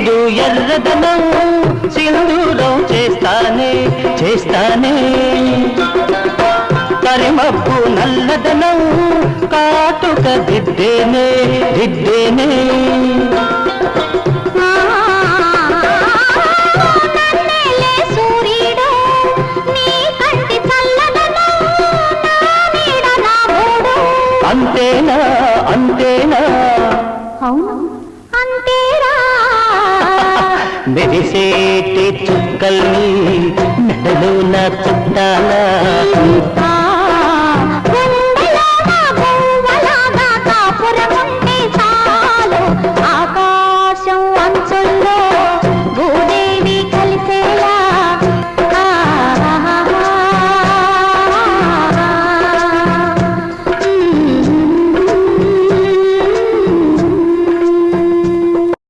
నిండు ఎర్రదనం సింధూరం చేస్తానే చేస్తానే కరిమబ్బు నల్లదనం కాటుక దిద్దేనే దిద్దేనే అంతేనా అంతేనా అవును అంతేరా మెరిసేటి చుక్కల్ని మెడలో నా చుట్టాలా